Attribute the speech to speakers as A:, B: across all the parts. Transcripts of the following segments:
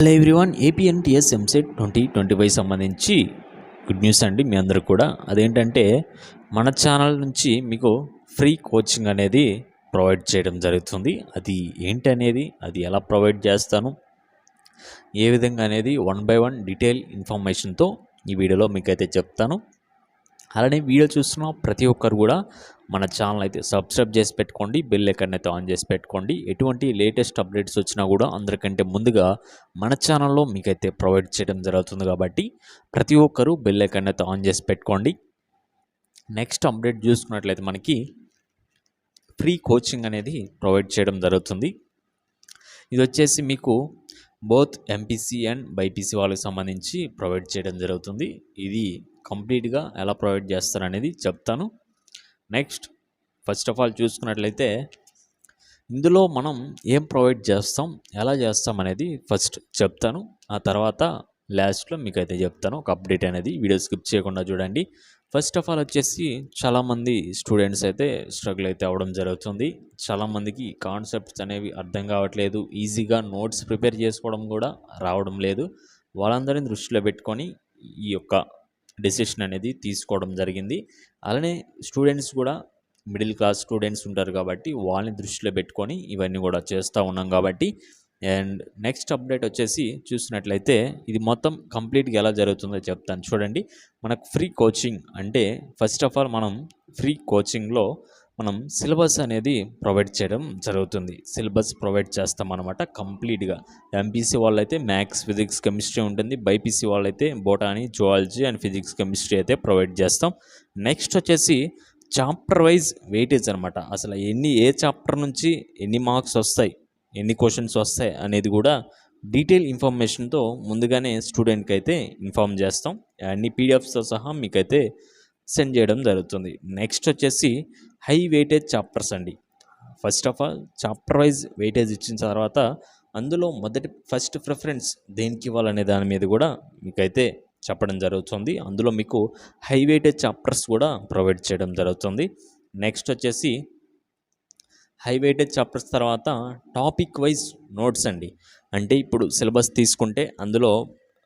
A: Hello everyone, APNTS EAMCET 2025 సంబంధించి good news అండి మీ అందరికి కూడా. అదేంటంటే మన ఛానల్ నుంచి మీకు ఫ్రీ కోచింగ్ అనేది ప్రొవైడ్ చేయడం జరుగుతుంది. అది ఏంటి అనేది, అది ఎలా ప్రొవైడ్ చేస్తాను, ఏ విధంగా అనేది వన్ బై వన్ డీటెయిల్ ఇన్ఫర్మేషన్తో ఈ వీడియోలో మీకైతే చెప్తాను. అలానే వీడియో చూస్తున్న ప్రతి ఒక్కరు కూడా మన ఛానల్ అయితే సబ్స్క్రైబ్ చేసి పెట్టుకోండి, బెల్ ఐకాన్ అయితే ఆన్ చేసి పెట్టుకోండి. ఎటువంటి లేటెస్ట్ అప్డేట్స్ వచ్చినా కూడా అందరికంటే ముందుగా మన ఛానల్లో మీకైతే ప్రొవైడ్ చేయడం జరుగుతుంది. కాబట్టి ప్రతి ఒక్కరూ బెల్ ఐకాన్ అయితే ఆన్ చేసి పెట్టుకోండి. నెక్స్ట్ అప్డేట్ చూసుకున్నట్లయితే మనకి ఫ్రీ కోచింగ్ అనేది ప్రొవైడ్ చేయడం జరుగుతుంది. ఇది వచ్చేసి మీకు బోత్ ఎంపీసీ అండ్ బైపీసీ వాళ్ళకి సంబంధించి ప్రొవైడ్ చేయడం జరుగుతుంది. ఇది కంప్లీట్గా ఎలా ప్రొవైడ్ చేస్తారనేది చెప్తాను. నెక్స్ట్ ఫస్ట్ ఆఫ్ ఆల్ చూసుకున్నట్లయితే ఇందులో మనం ఏం ప్రొవైడ్ చేస్తాం, ఎలా చేస్తాం అనేది ఫస్ట్ చెప్తాను. ఆ తర్వాత లాస్ట్లో మీకైతే చెప్తాను ఒక అప్డేట్ అనేది. వీడియో స్కిప్ చేయకుండా చూడండి. ఫస్ట్ ఆఫ్ ఆల్ వచ్చేసి చాలామంది స్టూడెంట్స్ అయితే స్ట్రగుల్ అయితే అవ్వడం జరుగుతుంది. చాలామందికి కాన్సెప్ట్స్ అనేవి అర్థం కావట్లేదు, ఈజీగా నోట్స్ ప్రిపేర్ చేసుకోవడం కూడా రావడం లేదు. వాళ్ళందరినీ దృష్టిలో పెట్టుకొని ఈ యొక్క డెసిషన్ అనేది తీసుకోవడం జరిగింది. అలానే స్టూడెంట్స్ కూడా మిడిల్ క్లాస్ స్టూడెంట్స్ ఉంటారు కాబట్టి వాళ్ళని దృష్టిలో పెట్టుకొని ఇవన్నీ కూడా చేస్తూ ఉన్నాం కాబట్టి. అండ్ నెక్స్ట్ అప్డేట్ వచ్చేసి చూసినట్లయితే ఇది మొత్తం కంప్లీట్గా ఎలా జరుగుతుందో చెప్తాను చూడండి. మనకు ఫ్రీ కోచింగ్ అంటే ఫస్ట్ ఆఫ్ ఆల్ మనం ఫ్రీ కోచింగ్లో మనం సిలబస్ అనేది ప్రొవైడ్ చేయడం జరుగుతుంది. సిలబస్ ప్రొవైడ్ చేస్తాం అనమాట కంప్లీట్గా. ఎంపీసీ వాళ్ళైతే మ్యాథ్స్, ఫిజిక్స్, కెమిస్ట్రీ ఉంటుంది. బైపీసీ వాళ్ళైతే బోటానీ, జువాలజీ అండ్ ఫిజిక్స్, కెమిస్ట్రీ అయితే ప్రొవైడ్ చేస్తాం. నెక్స్ట్ వచ్చేసి చాప్టర్ వైజ్ వెయిటేజ్ అనమాట. అసలు ఏ చాప్టర్ నుంచి ఎన్ని మార్క్స్ వస్తాయి, ఎన్ని క్వశ్చన్స్ వస్తాయి అనేది కూడా డీటెయిల్ ఇన్ఫర్మేషన్తో ముందుగానే స్టూడెంట్కి అయితే ఇన్ఫామ్ చేస్తాం. అన్ని పీడిఎఫ్స్తో సహా మీకైతే సెండ్ చేయడం జరుగుతుంది. నెక్స్ట్ వచ్చేసి హై వెయిటేజ్ చాప్టర్స్ అండి. First of all chapter wise weightage ఇచ్చిన తర్వాత అందులో ఫస్ట్ ప్రిఫరెన్స్ దేనికి ఇవ్వాలనే దాని మీద కూడా మీకైతే చెప్పడం జరుగుతుంది. అందులో మీకు హై వెయిటేజ్ చాప్టర్స్ కూడా ప్రొవైడ్ చేయడం జరుగుతుంది. నెక్స్ట్ వచ్చేసి హై వెయిటేజ్ చాప్టర్స్ తర్వాత టాపిక్ వైజ్ నోట్స్ అండి. అంటే ఇప్పుడు సిలబస్ తీసుకుంటే అందులో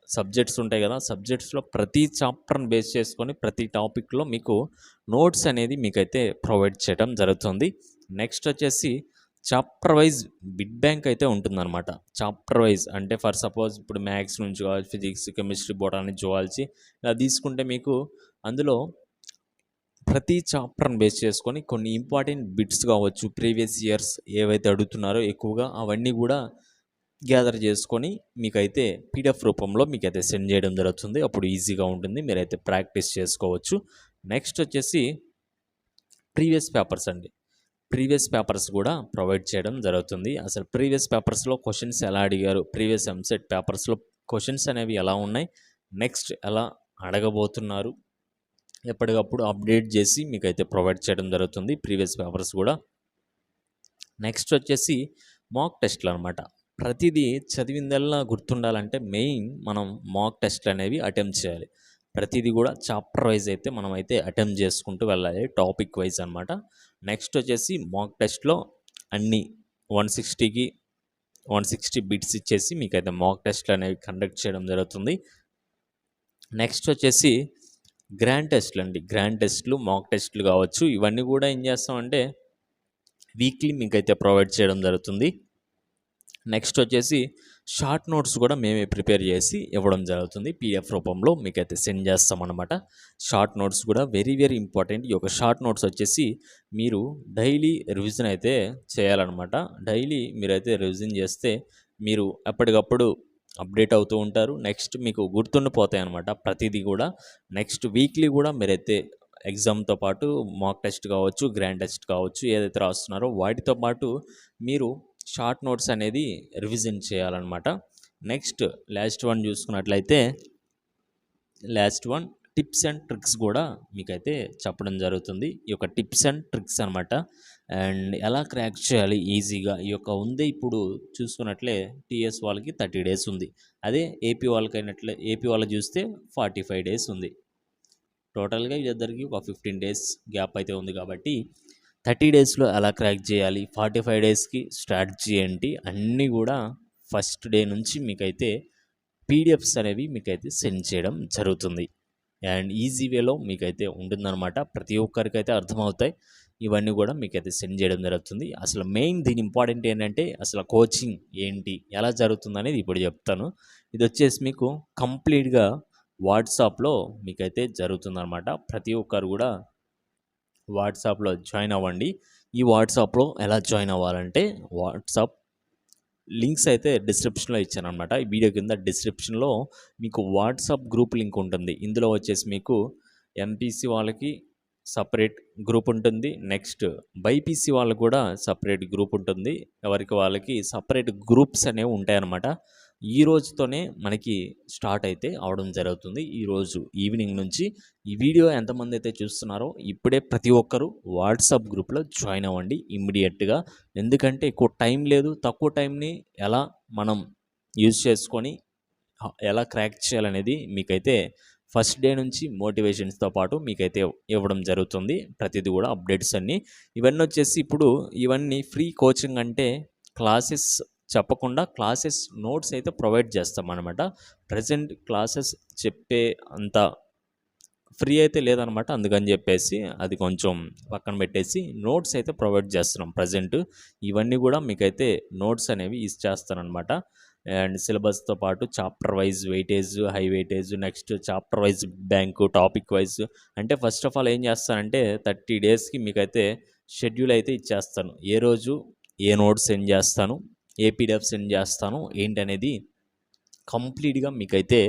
A: సబ్జెక్ట్స్ ఉంటాయి కదా, సబ్జెక్ట్స్లో ప్రతి చాప్టర్ని బేస్ చేసుకొని ప్రతి టాపిక్లో మీకు నోట్స్ అనేది మీకైతే ప్రొవైడ్ చేయడం జరుగుతుంది. నెక్స్ట్ వచ్చేసి చాప్టర్ వైజ్ బిడ్ బ్యాంక్ అయితే ఉంటుందన్నమాట. చాప్టర్ వైజ్ అంటే ఫర్ సపోజ్ ఇప్పుడు మ్యాథ్స్ నుంచి కావచ్చు, ఫిజిక్స్, కెమిస్ట్రీ, బొటానీ, జువాలజీ ఇలా తీసుకుంటే మీకు అందులో ప్రతి చాప్టర్ని బేస్ చేసుకొని కొన్ని ఇంపార్టెంట్ బిట్స్ కావచ్చు, ప్రీవియస్ ఇయర్స్ ఏవైతే అడుగుతున్నారో ఎక్కువగా అవన్నీ కూడా గ్యాదర్ చేసుకొని మీకైతే పీడిఎఫ్ రూపంలో మీకైతే సెండ్ చేయడం జరుగుతుంది. అప్పుడు ఈజీగా ఉంటుంది, మీరైతే ప్రాక్టీస్ చేసుకోవచ్చు. నెక్స్ట్ వచ్చేసి ప్రీవియస్ పేపర్స్ అండి. ప్రీవియస్ పేపర్స్ కూడా ప్రొవైడ్ చేయడం జరుగుతుంది. అసలు ప్రీవియస్ పేపర్స్లో క్వశ్చన్స్ ఎలా అడిగారు, ప్రీవియస్ ఎంసెట్ పేపర్స్లో క్వశ్చన్స్ అనేవి ఎలా ఉన్నాయి, నెక్స్ట్ ఎలా అడగబోతున్నారు, ఎప్పటికప్పుడు అప్డేట్ చేసి మీకైతే ప్రొవైడ్ చేయడం జరుగుతుంది ప్రీవియస్ పేపర్స్ కూడా. నెక్స్ట్ వచ్చేసి మాక్ టెస్ట్లు అనమాట. ప్రతిదీ చదివిందల్లా గుర్తుండాలంటే మెయిన్ మనం మాక్ టెస్ట్లు అనేవి అటెంప్ట్ చేయాలి. ప్రతిదీ కూడా చాప్టర్ వైజ్ అయితే మనం అయితే అటెంప్ట్ చేసుకుంటూ వెళ్ళాలి, టాపిక్ వైజ్ అనమాట. నెక్స్ట్ వచ్చేసి మాక్ టెస్ట్లో అన్ని 160కి 160 బిట్స్ ఇచ్చేసి మీకైతే మాక్ టెస్ట్లు అనేవి కండక్ట్ చేయడం జరుగుతుంది. నెక్స్ట్ వచ్చేసి గ్రాండ్ టెస్ట్లు అండి. గ్రాండ్ టెస్ట్లు, మాక్ టెస్ట్లు కావచ్చు, ఇవన్నీ కూడా ఏం చేస్తామంటే వీక్లీ మీకైతే ప్రొవైడ్ చేయడం జరుగుతుంది. నెక్స్ట్ వచ్చేసి షార్ట్ నోట్స్ కూడా మేమే ప్రిపేర్ చేసి ఇవ్వడం జరుగుతుంది. పీడిఎఫ్ రూపంలో మీకైతే సెండ్ చేస్తామన్నమాట. షార్ట్ నోట్స్ కూడా వెరీ వెరీ ఇంపార్టెంట్. ఈ యొక్క షార్ట్ నోట్స్ వచ్చేసి మీరు డైలీ రివిజన్ అయితే చేయాలన్నమాట. డైలీ మీరైతే రివిజన్ చేస్తే మీరు ఎప్పటికప్పుడు అప్డేట్ అవుతూ ఉంటారు. నెక్స్ట్ మీకు గుర్తుండిపోతాయి అన్నమాట ప్రతిదీ కూడా. నెక్స్ట్ వీక్లీ కూడా మీరైతే ఎగ్జామ్తో పాటు మాక్ టెస్ట్ కావచ్చు, గ్రాండ్ టెస్ట్ కావచ్చు, ఏదైతే రాస్తున్నారో వాటితో పాటు మీరు షార్ట్ నోట్స్ అనేది రివిజన్ చేయాలన్నమాట. నెక్స్ట్ లాస్ట్ వన్ చూసుకున్నట్లయితే టిప్స్ అండ్ ట్రిక్స్ కూడా మీకైతే చెప్పడం జరుగుతుంది. ఈ యొక్క టిప్స్ అండ్ ట్రిక్స్ అనమాట. అండ్ ఎలా క్రాక్ చేయాలి ఈజీగా ఈ యొక్క ఉంది. ఇప్పుడు చూసుకున్నట్లే టీఎస్ వాళ్ళకి 30 డేస్ ఉంది. అదే ఏపీ వాళ్ళకి చూస్తే 45 డేస్ ఉంది. టోటల్గా ఇద్దరికి ఒక 15 డేస్ గ్యాప్ అయితే ఉంది. కాబట్టి 30 డేస్లో ఎలా క్రాక్ చేయాలి, 45 డేస్కి స్ట్రాటజీ ఏంటి, అన్నీ కూడా ఫస్ట్ డే నుంచి మీకైతే పీడిఎఫ్స్ అనేవి మీకైతే సెండ్ చేయడం జరుగుతుంది. అండ్ ఈజీ వేలో మీకైతే ఉంటుందన్నమాట. ప్రతి ఒక్కరికైతే అర్థమవుతాయి. ఇవన్నీ కూడా మీకైతే సెండ్ చేయడం జరుగుతుంది. అసలు మెయిన్ దీని ఇంపార్టెంట్ ఏంటంటే అసలు కోచింగ్ ఏంటి, ఎలా జరుగుతుందనేది ఇప్పుడు చెప్తాను. ఇది వచ్చేసి మీకు కంప్లీట్‌గా వాట్సాప్‌లో మీకైతే జరుగుతుందన్నమాట. ప్రతి ఒక్కరు కూడా వాట్సాప్‌లో జాయిన్ అవ్వండి. ఈ వాట్సాప్‌లో ఎలా జాయిన్ అవ్వాలంటే వాట్సాప్ లింక్స్ అయితే డిస్క్రిప్షన్‌లో ఇచ్చాననమాట. ఈ వీడియో కింద డిస్క్రిప్షన్‌లో మీకు వాట్సాప్ గ్రూప్ లింక్ ఉంటుంది. ఇందులో వచ్చేసి మీకు ఎంపీసీ వాళ్ళకి సెపరేట్ గ్రూప్ ఉంటుంది. నెక్స్ట్ బైపీసీ వాళ్ళకి కూడా సెపరేట్ గ్రూప్ ఉంటుంది. ఎవరికి వాళ్ళకి సెపరేట్ గ్రూప్స్ అనేవి ఉంటాయన్నమాట. ఈ రోజుతోనే మనకి స్టార్ట్ అయితే అవడం జరుగుతుంది. ఈరోజు ఈవినింగ్ నుంచి ఈ వీడియో ఎంతమంది అయితే చూస్తున్నారో ఇప్పుడే ప్రతి ఒక్కరు వాట్సాప్ గ్రూప్లో జాయిన్ అవ్వండి ఇమ్మీడియట్గా. ఎందుకంటే ఎక్కువ టైం లేదు. తక్కువ టైంని ఎలా మనం యూజ్ చేసుకొని ఎలా క్రాక్ చేయాలనేది మీకైతే ఫస్ట్ డే నుంచి మోటివేషన్స్తో పాటు మీకైతే ఇవ్వడం జరుగుతుంది. ప్రతిదీ కూడా అప్డేట్స్ అన్నీ ఇవన్నీ వచ్చేసి ఇప్పుడు ఇవన్నీ ఫ్రీ కోచింగ్ అంటే క్లాసెస్ చెప్పకుండా క్లాసెస్ నోట్స్ అయితే ప్రొవైడ్ చేస్తామన్నమాట. ప్రజెంట్ క్లాసెస్ చెప్పే అంత ఫ్రీ అయితే లేదనమాట. అందుకని చెప్పేసి అది కొంచెం పక్కన పెట్టేసి నోట్స్ అయితే ప్రొవైడ్ చేస్తున్నాం ప్రజెంట్. ఇవన్నీ కూడా మీకైతే నోట్స్ అనేవి ఇచ్చేస్తానమాట. అండ్ సిలబస్తో పాటు chapter wise weightage, high weightage, next chapter wise bank, topic wise. అంటే ఫస్ట్ ఆఫ్ ఆల్ ఏం చేస్తానంటే 30 డేస్కి మీకైతే షెడ్యూల్ అయితే ఇచ్చేస్తాను. ఏ రోజు ఏ నోట్స్ సెండ్ చేస్తాను, ఏ పీడిఎఫ్ సెండ్ చేస్తాను ఏంటనేది కంప్లీట్గా మీకైతే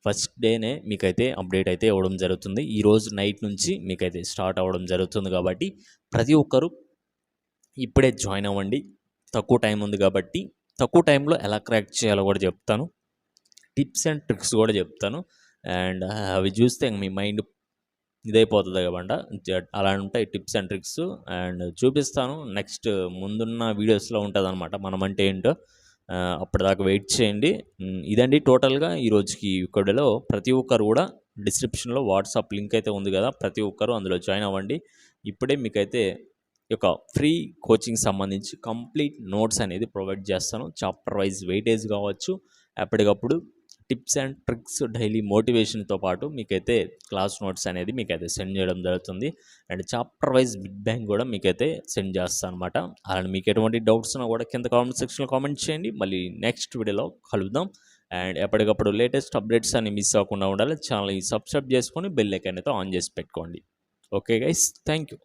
A: ఫస్ట్ డేనే మీకైతే అప్డేట్ అయితే ఇవ్వడం జరుగుతుంది. ఈరోజు నైట్ నుంచి మీకైతే స్టార్ట్ అవ్వడం జరుగుతుంది. కాబట్టి ప్రతి ఒక్కరు ఇప్పుడే జాయిన్ అవ్వండి. తక్కువ టైం ఉంది కాబట్టి తక్కువ టైంలో ఎలా క్రాక్ చేయాలో కూడా చెప్తాను. టిప్స్ అండ్ ట్రిక్స్ కూడా చెప్తాను. అండ్ అవి చూస్తే మీ మైండ్ ఇదైపోతుంది కాబట్టి అలా ఉంటాయి టిప్స్ అండ్ ట్రిక్స్. అండ్ చూపిస్తాను నెక్స్ట్ ముందున్న వీడియోస్లో ఉంటుంది అనమాట మనమంటే ఏంటో. అప్పటిదాకా వెయిట్ చేయండి. ఇదండి టోటల్గా ఈరోజుకి వీడియోలో. ప్రతి ఒక్కరు కూడా డిస్క్రిప్షన్లో వాట్సాప్ లింక్ అయితే ఉంది కదా, ప్రతి ఒక్కరు అందులో జాయిన్ అవ్వండి. ఇప్పుడే మీకైతే ఈ యొక్క ఫ్రీ కోచింగ్ సంబంధించి కంప్లీట్ నోట్స్ అనేది ప్రొవైడ్ చేస్తాను. చాప్టర్ వైజ్ వెయిటేజ్ కావచ్చు, ఎప్పటికప్పుడు టిప్స్ అండ్ ట్రిక్స్, డైలీ మోటివేషన్తో పాటు మీకైతే క్లాస్ నోట్స్ అనేది మీకైతే సెండ్ చేయడం జరుగుతుంది. And chapter wise big bang కూడా మీకైతే సెండ్ చేస్తాను అనమాట. అలానే మీకు ఎటువంటి డౌట్స్ ఉన్నా కూడా కింద కామెంట్ సెక్షన్లో కామెంట్ చేయండి. మళ్ళీ నెక్స్ట్ వీడియోలో కలుద్దాం. అండ్ ఎప్పటికప్పుడు లేటెస్ట్ అప్డేట్స్ అన్ని మిస్ అవ్వకుండా ఉండాలి ఛానల్ని సబ్స్క్రైబ్ చేసుకొని బెల్ ఐకాన్ అయితే ఆన్ చేసి పెట్టుకోండి. Okay guys, thank you.